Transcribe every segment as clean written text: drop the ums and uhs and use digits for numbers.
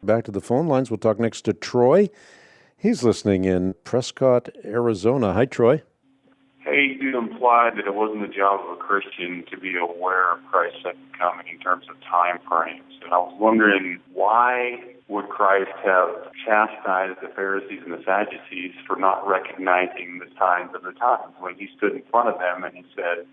Back to the phone lines. We'll talk next to Troy. He's listening in Prescott, Arizona. Hi, Troy. Hey, you implied that it wasn't the job of a Christian to be aware of Christ's second coming in terms of time frames. And I was wondering, why would Christ have chastised the Pharisees and the Sadducees for not recognizing the signs of the times when he stood in front of them and he said,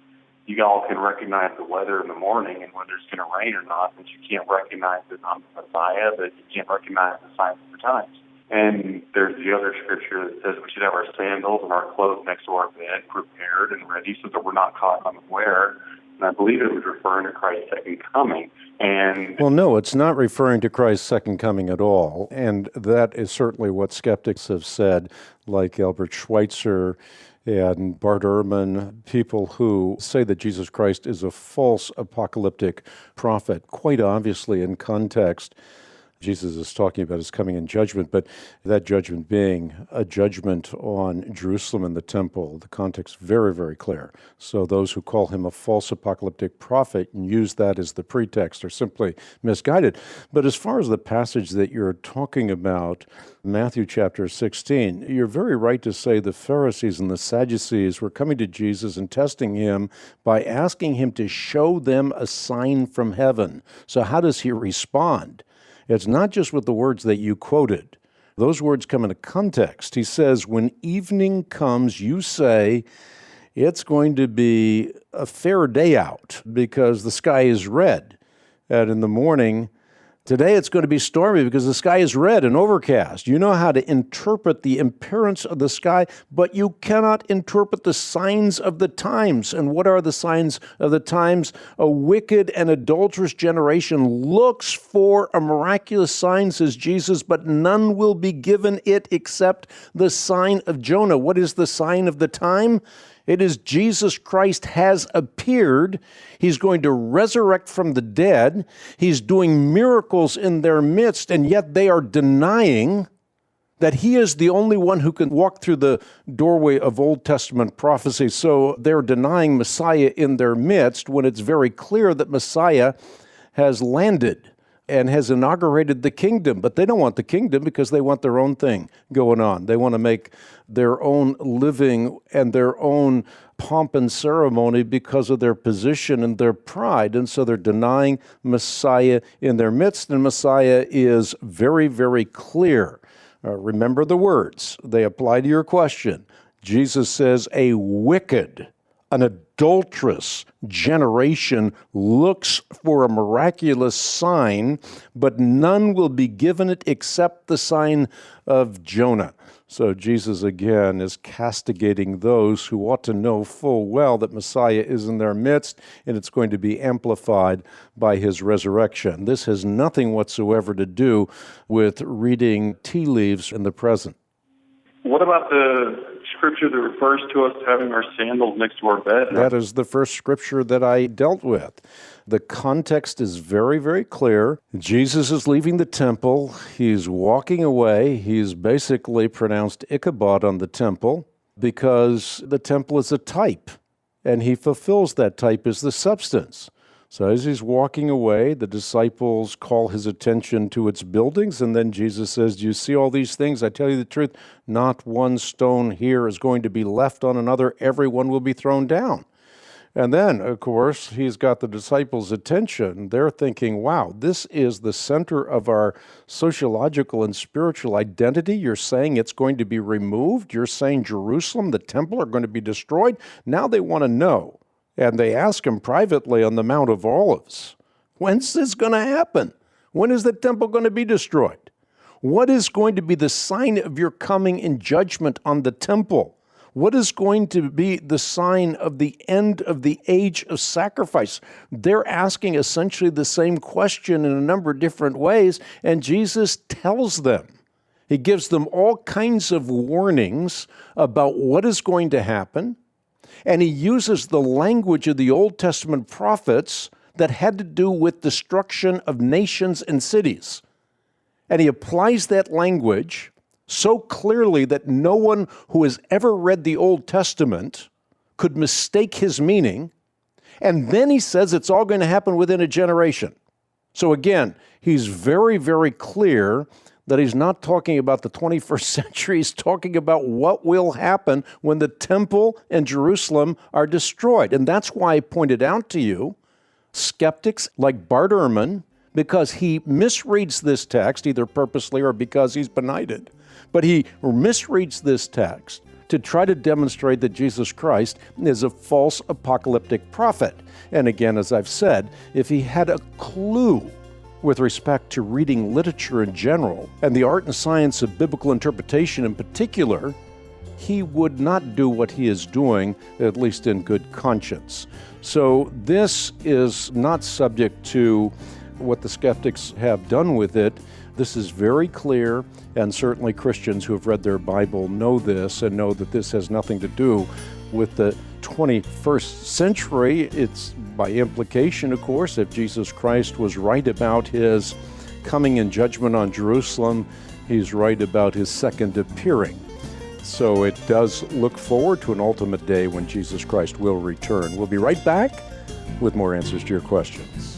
you all can recognize the weather in the morning and whether it's going to rain or not, but you can't recognize it on the Messiah, but you can't recognize the signs of the times. And there's the other scripture that says we should have our sandals and our clothes next to our bed, prepared and ready so that we're not caught unaware. And I believe it was referring to Christ's second coming. Well, no, it's not referring to Christ's second coming at all. And that is certainly what skeptics have said, like Albert Schweitzer and Bart Ehrman, people who say that Jesus Christ is a false apocalyptic prophet. Quite obviously, in context, Jesus is talking about his coming in judgment, but that judgment being a judgment on Jerusalem and the temple. The context is very, very clear. So those who call him a false apocalyptic prophet and use that as the pretext are simply misguided. But as far as the passage that you're talking about, Matthew chapter 16, you're very right to say the Pharisees and the Sadducees were coming to Jesus and testing him by asking him to show them a sign from heaven. So how does he respond? It's not just with the words that you quoted. Those words come in a context. He says, when evening comes, you say, it's going to be a fair day out because the sky is red. And in the morning, today it's going to be stormy because the sky is red and overcast. You know how to interpret the appearance of the sky, but you cannot interpret the signs of the times. And what are the signs of the times? A wicked and adulterous generation looks for a miraculous sign, says Jesus, but none will be given it except the sign of Jonah. What is the sign of the time? It is Jesus Christ has appeared. He's going to resurrect from the dead. He's doing miracles in their midst, and yet they are denying that he is the only one who can walk through the doorway of Old Testament prophecy. So they're denying Messiah in their midst when it's very clear that Messiah has landed and has inaugurated the kingdom. But they don't want the kingdom because they want their own thing going on. They want to make their own living and their own pomp and ceremony because of their position and their pride. And so they're denying Messiah in their midst, and Messiah is very, very clear. Remember the words. They apply to your question. Jesus says, a wicked, an adulterous generation looks for a miraculous sign, but none will be given it except the sign of Jonah. So Jesus, again, is castigating those who ought to know full well that Messiah is in their midst, and it's going to be amplified by his resurrection. This has nothing whatsoever to do with reading tea leaves in the present. What about the scripture that refers to us having our sandals next to our bed? That is the first scripture that I dealt with. The context is very, very clear. Jesus is leaving the temple. He's walking away. He's basically pronounced Ichabod on the temple because the temple is a type, and he fulfills that type as the substance. So as he's walking away, the disciples call his attention to its buildings, and then Jesus says, do you see all these things? I tell you the truth, not one stone here is going to be left on another. Everyone will be thrown down. And then, of course, he's got the disciples' attention. They're thinking, wow, this is the center of our sociological and spiritual identity. You're saying it's going to be removed. You're saying Jerusalem, the temple, are going to be destroyed. Now they want to know. And they ask him privately on the Mount of Olives, when's this going to happen? When is the temple going to be destroyed? What is going to be the sign of your coming in judgment on the temple? What is going to be the sign of the end of the age of sacrifice? They're asking essentially the same question in a number of different ways, and Jesus tells them. He gives them all kinds of warnings about what is going to happen, and he uses the language of the Old Testament prophets that had to do with destruction of nations and cities. And he applies that language so clearly that no one who has ever read the Old Testament could mistake his meaning. And then he says it's all going to happen within a generation. So again, he's very, very clear that he's not talking about the 21st century. He's talking about what will happen when the temple and Jerusalem are destroyed. And that's why I pointed out to you skeptics like Bart Ehrman, because he misreads this text, either purposely or because he's benighted. But he misreads this text to try to demonstrate that Jesus Christ is a false apocalyptic prophet. And again, as I've said, if he had a clue with respect to reading literature in general, and the art and science of biblical interpretation in particular, he would not do what he is doing, at least in good conscience. So this is not subject to what the skeptics have done with it. This is very clear, and certainly Christians who have read their Bible know this and know that this has nothing to do with the 21st century. It's by implication, of course, if Jesus Christ was right about his coming in judgment on Jerusalem, he's right about his second appearing. So it does look forward to an ultimate day when Jesus Christ will return. We'll be right back with more answers to your questions.